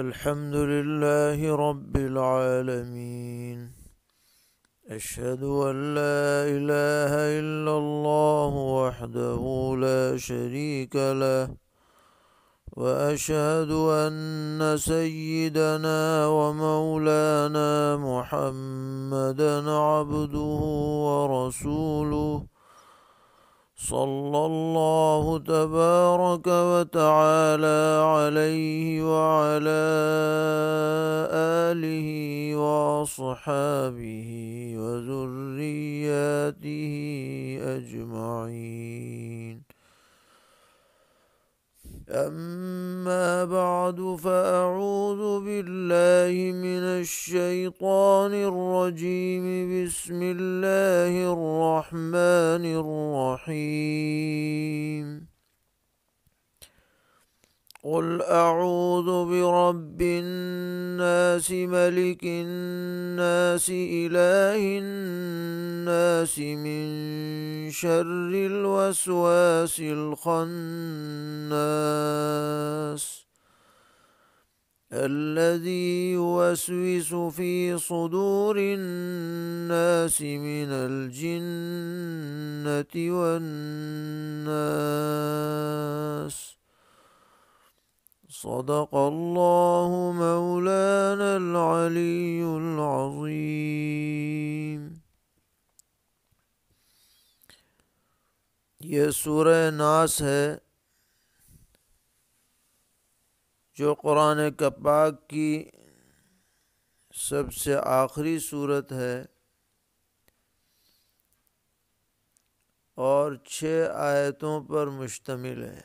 الحمد لله رب العالمين. أشهد أن لا إله إلا الله وحده لا شريك له، وأشهد أن سيدنا ومولانا محمدا عبده ورسوله، صلى الله تبارك وتعالى عليه وعلى آله وأصحابه وذرياته أجمعين. أما بعد، فأعوذ بالله من الشيطان الرجيم. بسم الله الرحمن الرحيم. قل أعوذ برب الناس، ملك الناس، إله الناس، من شر الوسواس الخناس الذي يوسوس في صدور الناس من الجنة والناس. صدق الله مولانا العلي العظيم. یہ سورہ ناس ہے جو قرآن پاک کی سب سے آخری سورت ہے اور 6 آیتوں پر مشتمل ہے۔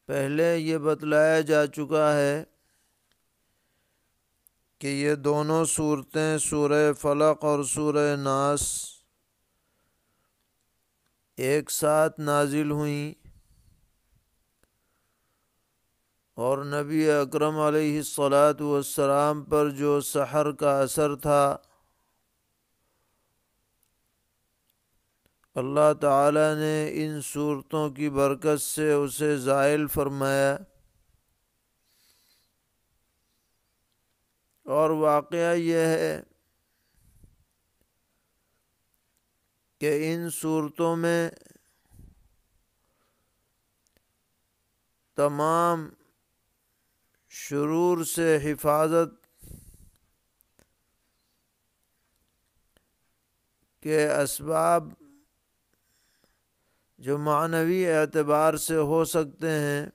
پہلے یہ بتلایا جا چکا ہے کہ یہ دونوں صورتیں سورہ فلق اور سورہ ناس ایک ساتھ نازل ہوئیں اور نبی اکرم علیہ الصلاۃ والسلام پر جو سحر کا اثر تھا، اللہ تعالیٰ نے ان صورتوں کی برکت سے اسے زائل فرمایا، اور واقعہ یہ ہے کہ ان صورتوں میں تمام شرور سے حفاظت کے اسباب جو معنوی اعتبار سے ہو سکتے ہیں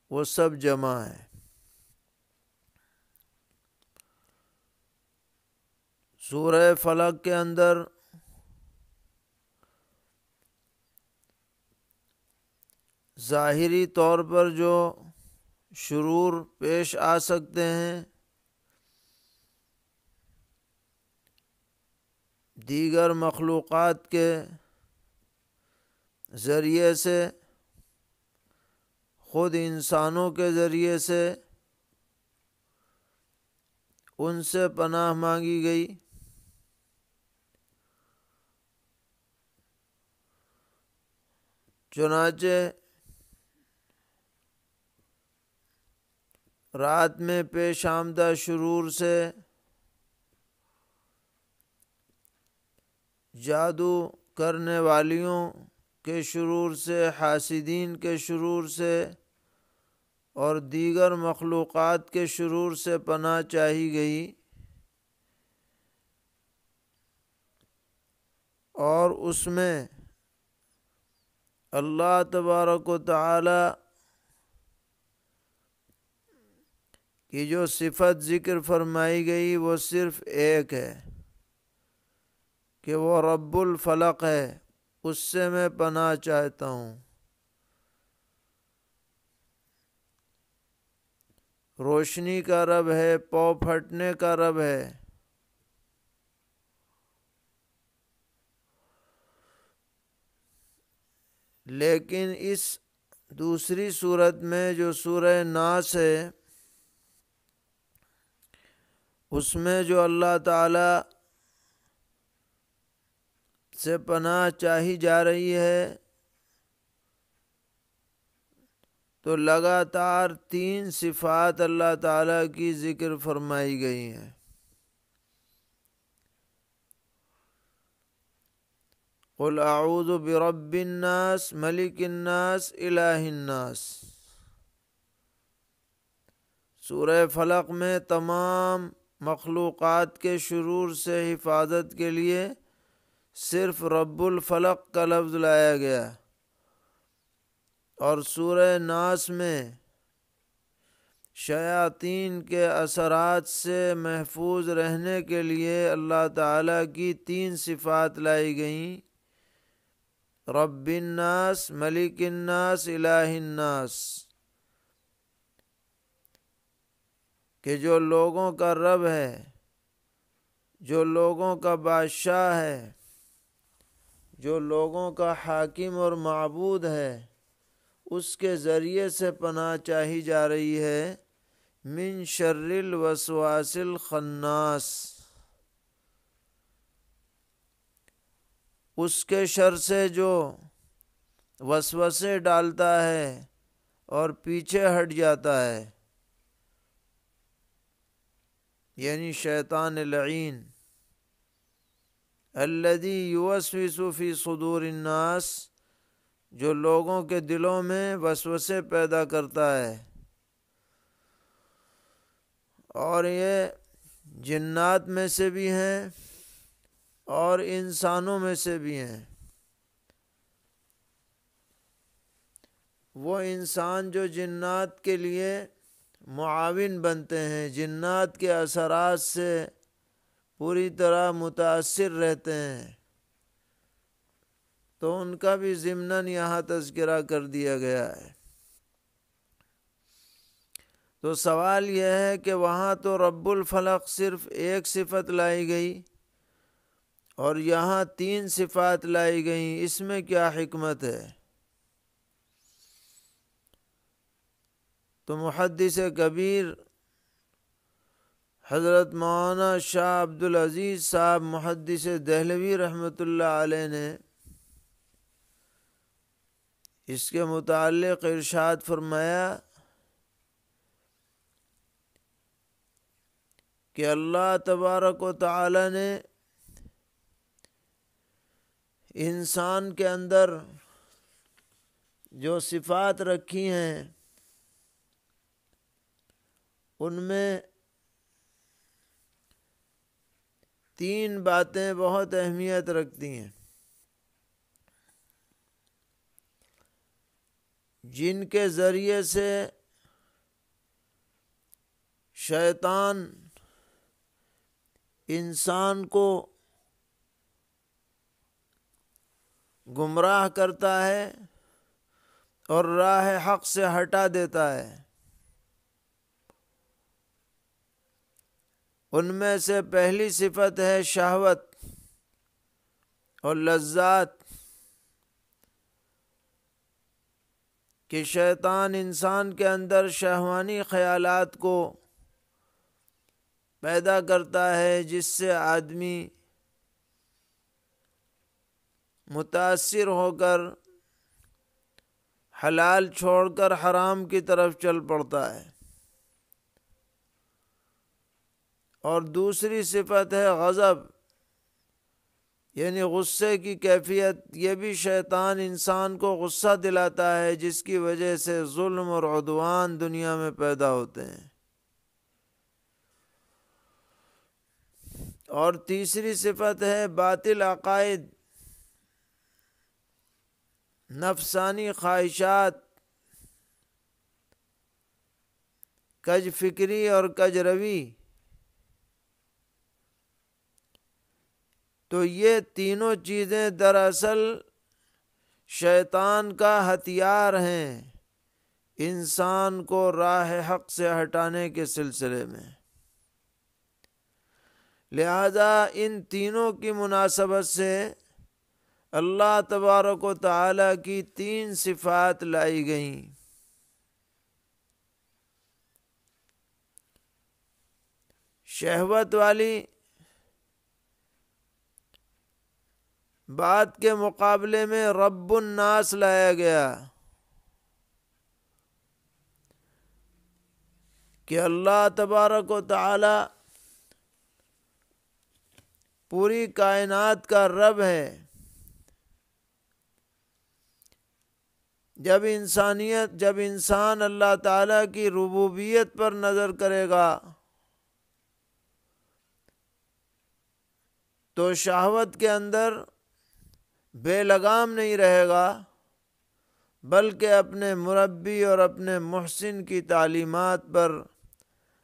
وہ سب جمع ہے۔ سورہ فلق کے اندر ظاہری طور پر جو شرور پیش آ سکتے ہیں، دیگر مخلوقات کے ذریعے سے، خود انسانوں کے ذریعے سے ان سے پناہ مانگی گئی۔ چنانچہ رات میں پیش آمدہ شرور سے، جادو کرنے والیوں کے شرور سے، حاسدین کے شرور سے اور دیگر مخلوقات کے شرور سے پناہ چاہی گئی، اور اس میں اللہ تبارک و تعالی کی جو صفت ذکر فرمائی گئی وہ صرف ایک ہے کہ وہ رب الفلق ہے، اس سے میں پناہ چاہتا ہوں۔ روشنی کا رب ہے، پو پھٹنے کا رب ہے۔ لیکن اس دوسری صورت میں جو سورہ ناس ہے، اس میں جو اللہ تعالی سے پناہ چاہی جا رہی ہے تو لگاتار 3 صفات اللہ تعالیٰ کی ذکر فرمائی گئی ہیں۔ قل اعوذ برب الناس ملک الناس الہ الناس۔ سورہ فلق میں تمام مخلوقات کے شرور سے حفاظت کے لیے صرف رب الفلق کا لفظ لایا گیا، اور سورہ ناس میں شیاطین کے اثرات سے محفوظ رہنے کے لیے اللہ تعالیٰ کی 3 صفات لائی گئیں: رب الناس ملک الناس الہ الناس، کہ جو لوگوں کا رب ہے، جو لوگوں کا بادشاہ ہے، جو لوگوں کا حاکم اور معبود ہے، اس کے ذریعے سے پناہ چاہی جا رہی ہے من شر الوسواس الخناس، اس کے شر سے جو وسوسے ڈالتا ہے اور پیچھے ہٹ جاتا ہے، یعنی شیطان لعین، الذی یوسوس فی صدور الناس، جو لوگوں کے دلوں میں وسوسے پیدا کرتا ہے، اور یہ جنات میں سے بھی ہیں اور انسانوں میں سے بھی ہیں۔ وہ انسان جو جنات کے لیے معاون بنتے ہیں، جنات کے اثرات سے پوری طرح متاثر رہتے ہیں، تو ان کا بھی ضمناً یہاں تذکرہ کر دیا گیا ہے۔ تو سوال یہ ہے کہ وہاں تو رب الفلق صرف ایک صفت لائی گئی اور یہاں 3 صفات لائی گئیں، اس میں کیا حکمت ہے؟ تو محدث کبیر حضرت مولانا شاہ عبدالعزیز صاحب محدث دہلوی رحمۃ اللہ علیہ نے اس کے متعلق ارشاد فرمایا کہ اللہ تبارک و تعالی نے انسان کے اندر جو صفات رکھی ہیں ان میں 3 باتیں بہت اہمیت رکھتی ہیں، جن کے ذریعے سے شیطان انسان کو گمراہ کرتا ہے اور راہ حق سے ہٹا دیتا ہے۔ ان میں سے پہلی صفت ہے شہوت اور لذات، کہ شیطان انسان کے اندر شہوانی خیالات کو پیدا کرتا ہے، جس سے آدمی متاثر ہو کر حلال چھوڑ کر حرام کی طرف چل پڑتا ہے۔ اور دوسری صفت ہے غضب، یعنی غصے کی کیفیت، یہ بھی شیطان انسان کو غصہ دلاتا ہے، جس کی وجہ سے ظلم اور عدوان دنیا میں پیدا ہوتے ہیں۔ اور تیسری صفت ہے باطل عقائد، نفسانی خواہشات، کج فکری اور کج روی۔ تو یہ تینوں چیزیں دراصل شیطان کا ہتھیار ہیں انسان کو راہ حق سے ہٹانے کے سلسلے میں۔ لہذا ان تینوں کی مناسبت سے اللہ تبارک و تعالی کی 3 صفات لائی گئیں۔ شہوت والی بات کے مقابلے میں رب الناس لایا گیا، کہ اللہ تبارک و تعالی پوری کائنات کا رب ہے۔ جب انسان اللہ تعالیٰ کی ربوبیت پر نظر کرے گا تو شہوت کے اندر بے لگام نہیں رہے گا، بلکہ اپنے مربی اور اپنے محسن کی تعلیمات پر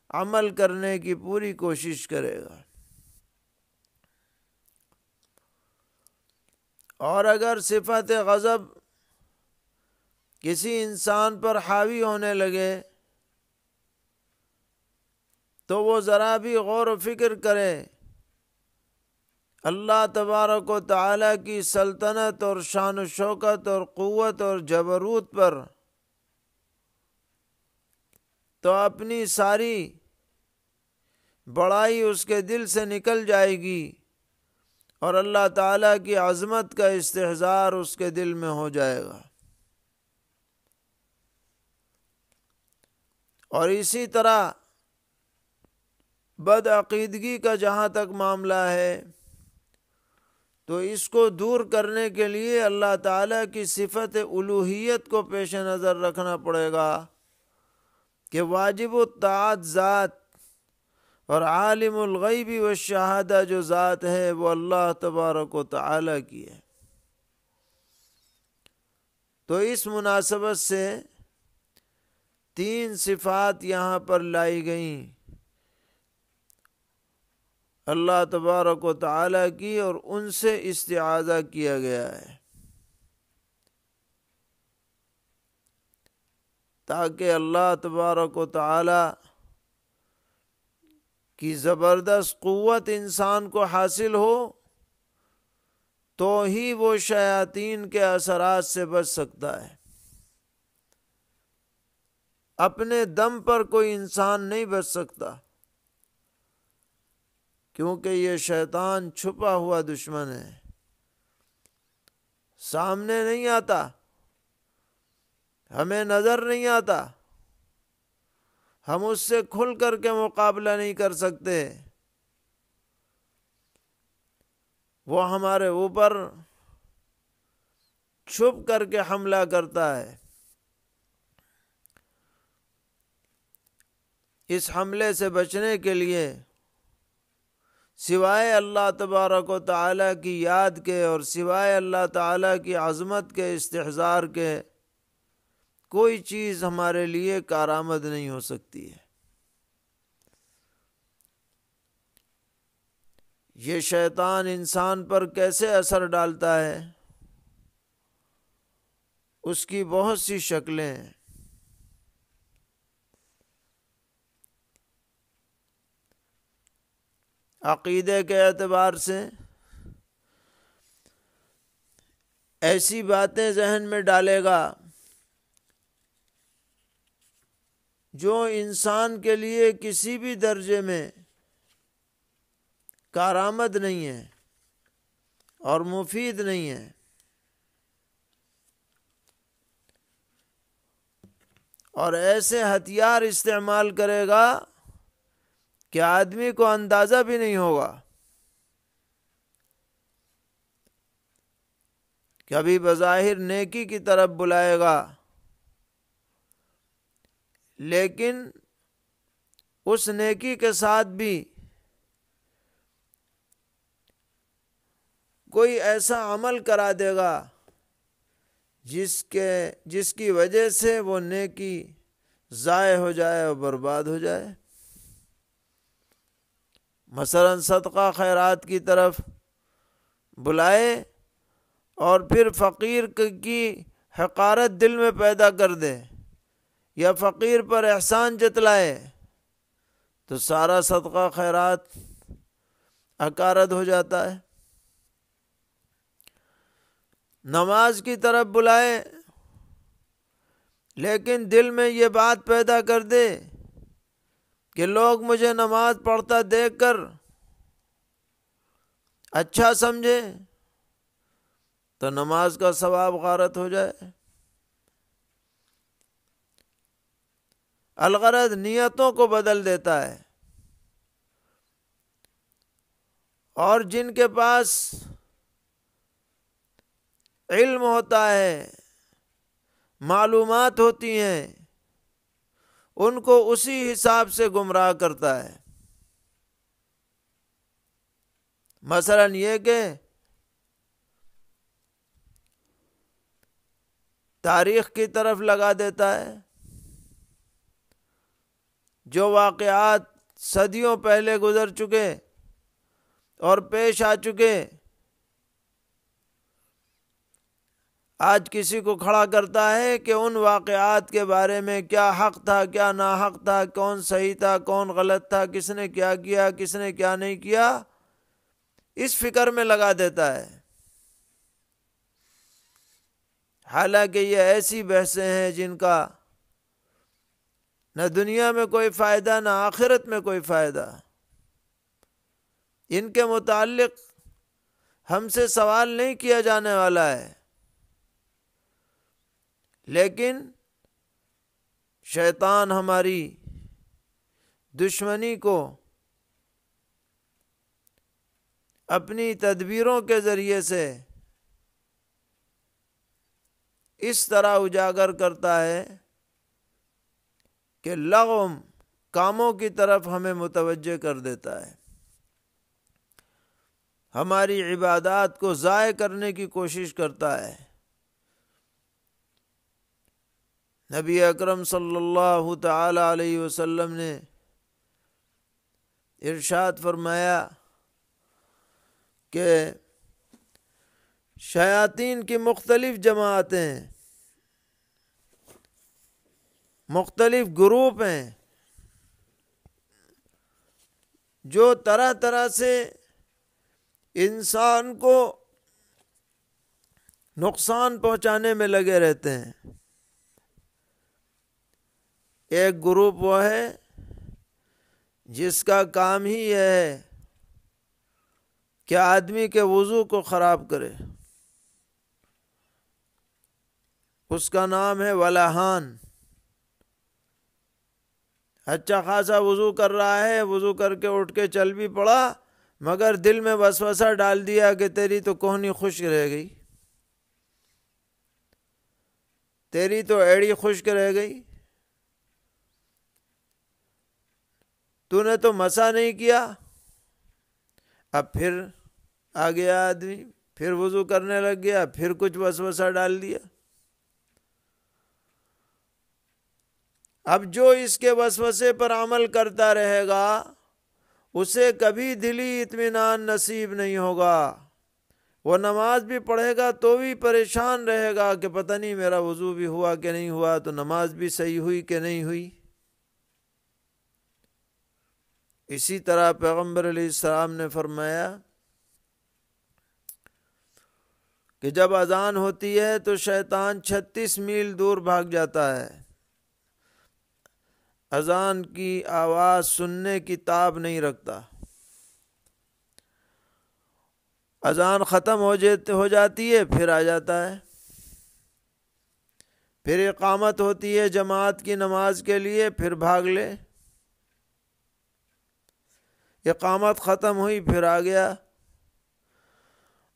عمل کرنے کی پوری کوشش کرے گا۔ اور اگر صفت غضب کسی انسان پر حاوی ہونے لگے تو وہ ذرا بھی غور و فکر کرے اللہ تبارک و تعالیٰ کی سلطنت اور شان و شوکت اور قوت اور جبروت پر، تو اپنی ساری بڑائی اس کے دل سے نکل جائے گی اور اللہ تعالیٰ کی عظمت کا استحضار اس کے دل میں ہو جائے گا۔ اور اسی طرح بدعقیدگی کا جہاں تک معاملہ ہے تو اس کو دور کرنے کے لیے اللہ تعالیٰ کی صفت الوہیت کو پیش نظر رکھنا پڑے گا کہ واجب الطاعت ذات اور عالم الغیب والشہادہ جو ذات ہے وہ اللہ تبارک و تعالیٰ کی ہے۔ تو اس مناسبت سے 3 صفات یہاں پر لائی گئیں اللہ تبارک و تعالیٰ کی، اور ان سے استعاذہ کیا گیا ہے تاکہ اللہ تبارک و تعالیٰ کی زبردست قوت انسان کو حاصل ہو تو ہی وہ شیاطین کے اثرات سے بچ سکتا ہے۔ اپنے دم پر کوئی انسان نہیں بچ سکتا، کیونکہ یہ شیطان چھپا ہوا دشمن ہے، سامنے نہیں آتا، ہمیں نظر نہیں آتا، ہم اس سے کھل کر کے مقابلہ نہیں کر سکتے، وہ ہمارے اوپر چھپ کر کے حملہ کرتا ہے۔ اس حملے سے بچنے کے لیے سوائے اللہ تبارک و تعالیٰ کی یاد کے اور سوائے اللہ تعالیٰ کی عظمت کے استحضار کے کوئی چیز ہمارے لیے کارآمد نہیں ہو سکتی ہے۔ یہ شیطان انسان پر کیسے اثر ڈالتا ہے، اس کی بہت سی شکلیں ہیں۔ عقیدے کے اعتبار سے ایسی باتیں ذہن میں ڈالے گا جو انسان کے لیے کسی بھی درجے میں کارآمد نہیں ہے اور مفید نہیں ہے، اور ایسے ہتھیار استعمال کرے گا کہ آدمی کو اندازہ بھی نہیں ہوگا۔ کبھی بظاہر نیکی کی طرف بلائے گا، لیکن اس نیکی کے ساتھ بھی کوئی ایسا عمل کرا دے گا جس کی وجہ سے وہ نیکی ضائع ہو جائے اور برباد ہو جائے۔ مثلا صدقہ خیرات کی طرف بلائے اور پھر فقیر کی حقارت دل میں پیدا کر دے یا فقیر پر احسان جتلائے تو سارا صدقہ خیرات اکارد ہو جاتا ہے۔ نماز کی طرف بلائے لیکن دل میں یہ بات پیدا کر دے کہ لوگ مجھے نماز پڑھتا دیکھ کر اچھا سمجھے تو نماز کا ثواب غارت ہو جائے۔ الغرض نیتوں کو بدل دیتا ہے۔ اور جن کے پاس علم ہوتا ہے، معلومات ہوتی ہیں، ان کو اسی حساب سے گمراہ کرتا ہے۔ مثلا یہ کہ تاریخ کی طرف لگا دیتا ہے، جو واقعات صدیوں پہلے گزر چکے اور پیش آ چکے، آج کسی کو کھڑا کرتا ہے کہ ان واقعات کے بارے میں کیا حق تھا، کیا ناحق تھا، کون صحیح تھا، کون غلط تھا، کس نے کیا کیا، کس نے کیا نہیں کیا، اس فکر میں لگا دیتا ہے۔ حالانکہ یہ ایسی بحثیں ہیں جن کا نہ دنیا میں کوئی فائدہ نہ آخرت میں کوئی فائدہ۔ ان کے متعلق ہم سے سوال نہیں کیا جانے والا ہے، لیکن شیطان ہماری دشمنی کو اپنی تدبیروں کے ذریعے سے اس طرح اجاگر کرتا ہے کہ لغو کاموں کی طرف ہمیں متوجہ کر دیتا ہے، ہماری عبادات کو ضائع کرنے کی کوشش کرتا ہے۔ نبی اکرم صلی اللہ تعالی علیہ وسلم نے ارشاد فرمایا کہ شیاطین کی مختلف جماعتیں، مختلف گروپ ہیں جو طرح طرح سے انسان کو نقصان پہنچانے میں لگے رہتے ہیں۔ ایک گروپ وہ ہے جس کا کام ہی یہ ہے کہ آدمی کے وضو کو خراب کرے، اس کا نام ہے ولاحان۔ اچھا خاصا وضو کر رہا ہے، وضو کر کے اٹھ کے چل بھی پڑا، مگر دل میں وسوسہ ڈال دیا کہ تیری تو کوہنی خشک رہ گئی، تیری تو ایڑی خشک رہ گئی، تو نے تو مسا نہیں کیا۔ اب پھر آ گیا آدمی، پھر وضو کرنے لگ گیا، پھر کچھ وسوسہ ڈال دیا۔ اب جو اس کے وسوسے پر عمل کرتا رہے گا اسے کبھی دلی اطمینان نصیب نہیں ہوگا۔ وہ نماز بھی پڑھے گا تو بھی پریشان رہے گا کہ پتہ نہیں میرا وضو بھی ہوا کہ نہیں ہوا، تو نماز بھی صحیح ہوئی کہ نہیں ہوئی۔ اسی طرح پیغمبر علیہ السلام نے فرمایا کہ جب اذان ہوتی ہے تو شیطان 36 میل دور بھاگ جاتا ہے، اذان کی آواز سننے کی تاب نہیں رکھتا۔ اذان ختم ہو جاتی ہے پھر آ جاتا ہے، پھر اقامت ہوتی ہے جماعت کی نماز کے لیے، پھر بھاگ لے، اقامت ختم ہوئی پھر آ گیا۔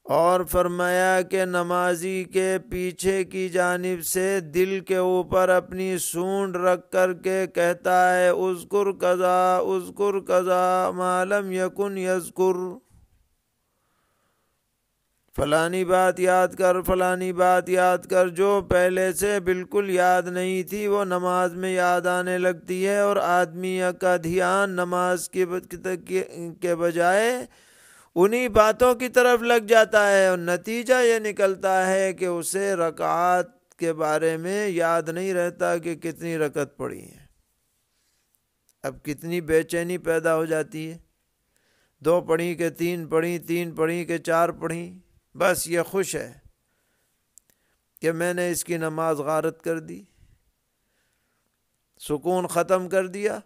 اور فرمایا کہ نمازی کے پیچھے کی جانب سے دل کے اوپر اپنی سونڈ رکھ کر کے کہتا ہے اذکر کذا اذکر کذا ما لم یکن یذکر، فلانی بات یاد کر، فلانی بات یاد کر، جو پہلے سے بالکل یاد نہیں تھی وہ نماز میں یاد آنے لگتی ہے، اور آدمی کا دھیان نماز کے بجائے انہی باتوں کی طرف لگ جاتا ہے، اور نتیجہ یہ نکلتا ہے کہ اسے رکعات کے بارے میں یاد نہیں رہتا کہ کتنی رکعت پڑھی ہے۔ اب کتنی بے چینی پیدا ہو جاتی ہے، 2 پڑھی کہ 3 پڑھی، 3 پڑھی کہ 4 پڑھی، بس یہ خوش ہے کہ میں نے اس کی نماز غارت کر دی، سکون ختم کر دیا۔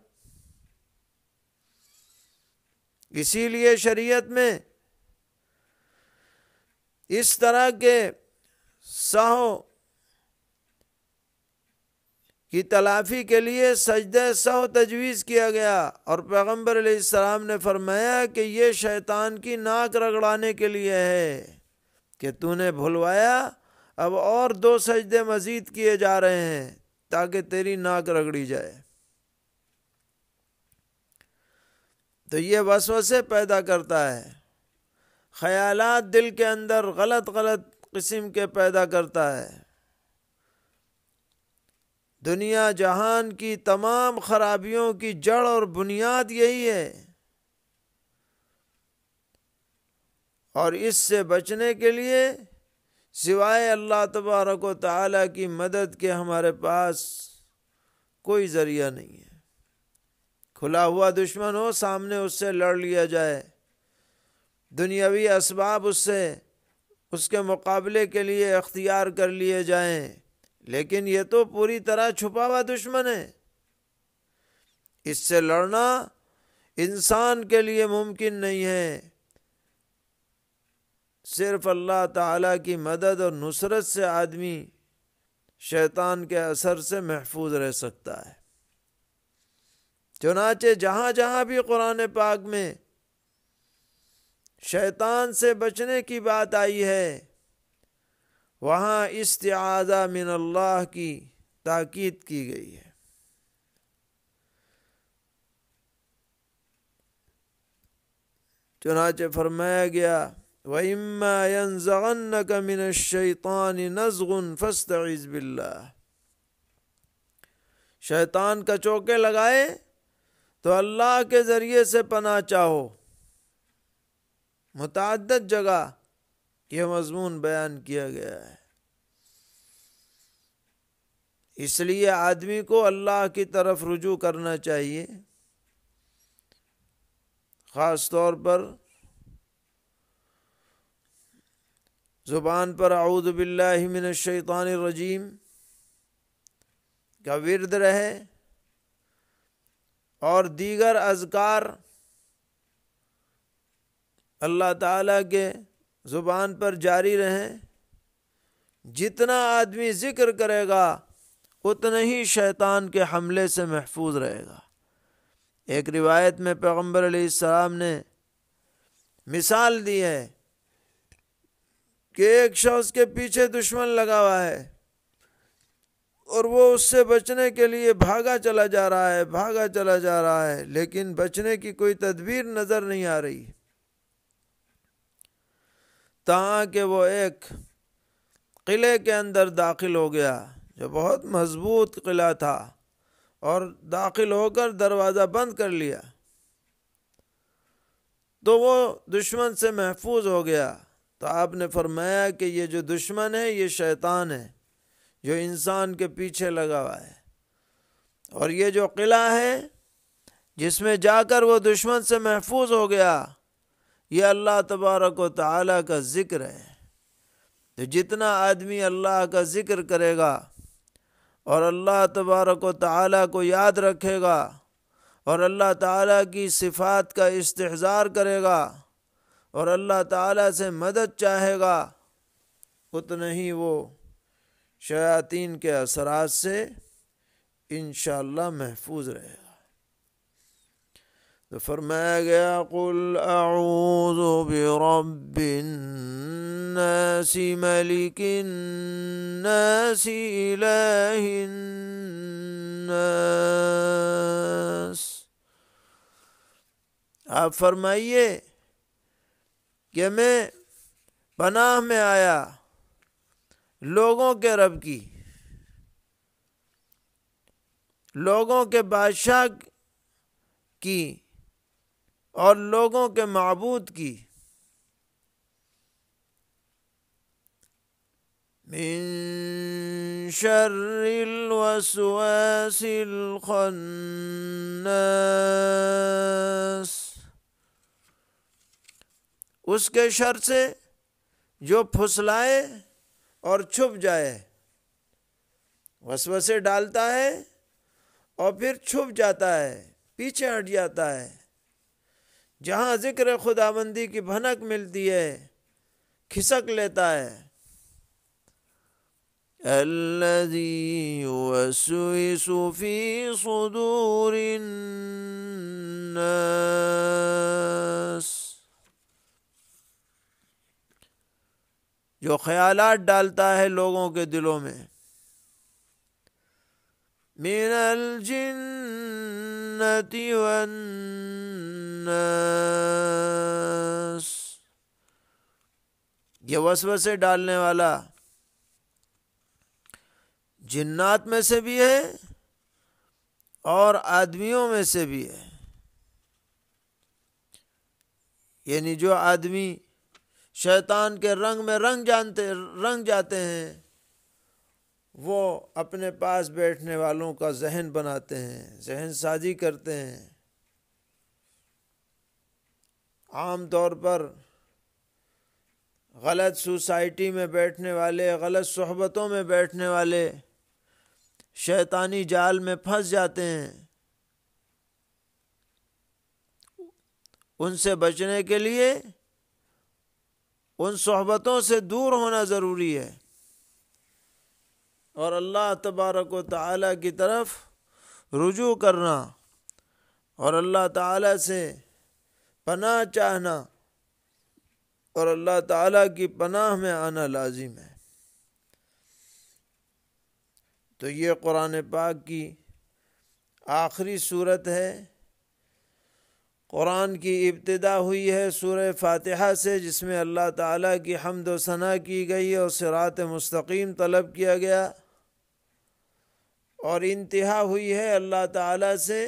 اسی لیے شریعت میں اس طرح کے سہو کی تلافی کے لیے سجدہ سہو تجویز کیا گیا، اور پیغمبر علیہ السلام نے فرمایا کہ یہ شیطان کی ناک رگڑانے کے لیے ہے کہ تو نے بھلوایا، اب اور 2 سجدے مزید کیے جا رہے ہیں تاکہ تیری ناک رگڑی جائے۔ تو یہ وسوسے پیدا کرتا ہے، خیالات دل کے اندر غلط قسم کے پیدا کرتا ہے۔ دنیا جہان کی تمام خرابیوں کی جڑ اور بنیاد یہی ہے، اور اس سے بچنے کے لیے سوائے اللہ تبارک و تعالیٰ کی مدد کے ہمارے پاس کوئی ذریعہ نہیں ہے۔ کھلا ہوا دشمن ہو سامنے، اس سے لڑ لیا جائے، دنیاوی اسباب اس کے مقابلے کے لیے اختیار کر لیے جائیں، لیکن یہ تو پوری طرح چھپا ہوا دشمن ہے، اس سے لڑنا انسان کے لیے ممکن نہیں ہے۔ صرف اللہ تعالیٰ کی مدد اور نصرت سے آدمی شیطان کے اثر سے محفوظ رہ سکتا ہے۔ چنانچہ جہاں جہاں بھی قرآن پاک میں شیطان سے بچنے کی بات آئی ہے، وہاں استعاذہ من اللہ کی تاکید کی گئی ہے۔ چنانچہ فرمایا گیا وَإِمَّا يَنزَغَنَّكَ مِنَ الشَّيْطَانِ نَزْغٌ فَاسْتَعِذْ بِاللَّهِ، شیطان کا چوکے لگائے تو اللہ کے ذریعے سے پناہ چاہو۔ متعدد جگہ یہ مضمون بیان کیا گیا ہے۔ اس لیے آدمی کو اللہ کی طرف رجوع کرنا چاہیے، خاص طور پر زبان پر اعوذ باللہ من الشیطان الرجیم کا ورد رہے، اور دیگر اذکار اللہ تعالیٰ کے زبان پر جاری رہیں۔ جتنا آدمی ذکر کرے گا اتنا ہی شیطان کے حملے سے محفوظ رہے گا۔ ایک روایت میں پیغمبر علیہ السلام نے مثال دی ہے کہ ایک شخص کے پیچھے دشمن لگا ہوا ہے، اور وہ اس سے بچنے کے لیے بھاگا چلا جا رہا ہے، لیکن بچنے کی کوئی تدبیر نظر نہیں آ رہی، تاں کہ وہ ایک قلعے کے اندر داخل ہو گیا جو بہت مضبوط قلعہ تھا، اور داخل ہو کر دروازہ بند کر لیا تو وہ دشمن سے محفوظ ہو گیا۔ تو آپ نے فرمایا کہ یہ جو دشمن ہے یہ شیطان ہے جو انسان کے پیچھے لگا ہوا ہے، اور یہ جو قلعہ ہے جس میں جا کر وہ دشمن سے محفوظ ہو گیا، یہ اللہ تبارک و تعالیٰ کا ذکر ہے۔ تو جتنا آدمی اللہ کا ذکر کرے گا اور اللہ تبارک و تعالیٰ کو یاد رکھے گا اور اللہ تعالیٰ کی صفات کا استحضار کرے گا اور اللہ تعالیٰ سے مدد چاہے گا، اتنا ہی وہ شیاطین کے اثرات سے انشاءاللہ محفوظ رہے گا۔ تو فرمایا گیا قُلْ أَعُوذُ بِرَبِّ النَّاسِ مَلِكِ النَّاسِ إِلَٰهِ النَّاسِ، آپ فرمائیے کہ میں پناہ میں آیا لوگوں کے رب کی، لوگوں کے بادشاہ کی، اور لوگوں کے معبود کی، من شر الوسواس الخناس، اس کے شر سے جو پھسلائے اور چھپ جائے، وسوسے ڈالتا ہے اور پھر چھپ جاتا ہے، پیچھے ہٹ جاتا ہے، جہاں ذکر خداوندی کی بھنک ملتی ہے کھسک لیتا ہے۔ الذي يوسوس في صدور الناس، جو خیالات ڈالتا ہے لوگوں کے دلوں میں، من الجنة والناس، یہ وسوسے ڈالنے والا جنات میں سے بھی ہے اور آدمیوں میں سے بھی ہے۔ یعنی جو آدمی شیطان کے رنگ میں رنگ جاتے ہیں، وہ اپنے پاس بیٹھنے والوں کا ذہن بناتے ہیں، ذہن سازی کرتے ہیں۔ عام طور پر غلط سوسائٹی میں بیٹھنے والے، غلط صحبتوں میں بیٹھنے والے شیطانی جال میں پھنس جاتے ہیں۔ ان سے بچنے کے لیے ان صحبتوں سے دور ہونا ضروری ہے، اور اللہ تبارک و تعالی کی طرف رجوع کرنا اور اللہ تعالی سے پناہ چاہنا اور اللہ تعالی کی پناہ میں آنا لازم ہے۔ تو یہ قرآن پاک کی آخری صورت ہے۔ قرآن کی ابتدا ہوئی ہے سورہ فاتحہ سے، جس میں اللہ تعالیٰ کی حمد و ثنا کی گئی اور صراط مستقیم طلب کیا گیا، اور انتہا ہوئی ہے اللہ تعالیٰ سے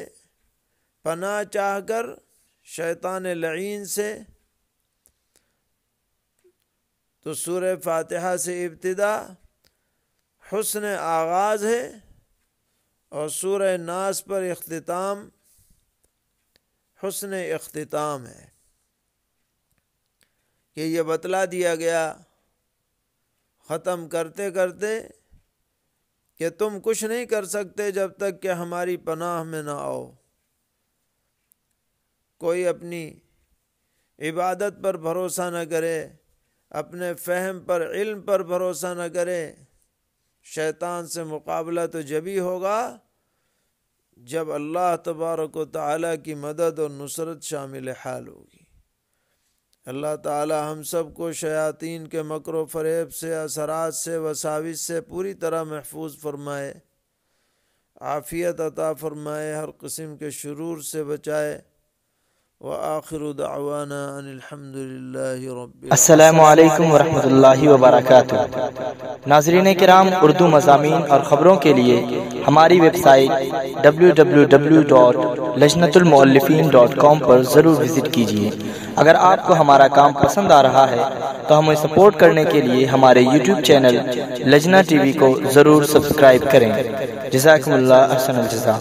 پناہ چاہ کر شیطان لعین سے۔ تو سورہ فاتحہ سے ابتدا حسن آغاز ہے، اور سورہ ناس پر اختتام حسن اختتام ہے، کہ یہ بتلا دیا گیا ختم کرتے کرتے کہ تم کچھ نہیں کر سکتے جب تک کہ ہماری پناہ میں نہ آؤ۔ کوئی اپنی عبادت پر بھروسہ نہ کرے، اپنے فہم پر، علم پر بھروسہ نہ کرے۔ شیطان سے مقابلہ تو جبھی ہوگا جب اللہ تبارک و تعالیٰ کی مدد اور نصرت شامل حال ہوگی۔ اللہ تعالی ہم سب کو شیاطین کے مکر و فریب سے، اثرات سے، وساوس سے پوری طرح محفوظ فرمائے، عافیت عطا فرمائے، ہر قسم کے شرور سے بچائے۔ وآخر دعوانا ان الحمد للہ رب۔ السلام علیکم ورحمۃ اللہ وبرکاتہ۔ ناظرین کرام، اردو مضامین اور خبروں کے لیے ہماری ویب سائٹ www.lajnatulmuallifin.com پر ضرور وزٹ کیجیے۔ اگر آپ کو ہمارا کام پسند آ رہا ہے تو ہمیں سپورٹ کرنے کے لیے ہمارے YouTube channel Lajna T V کو ضرور سبسکرائب کریں۔ جزاکم اللہ احسن الجزا۔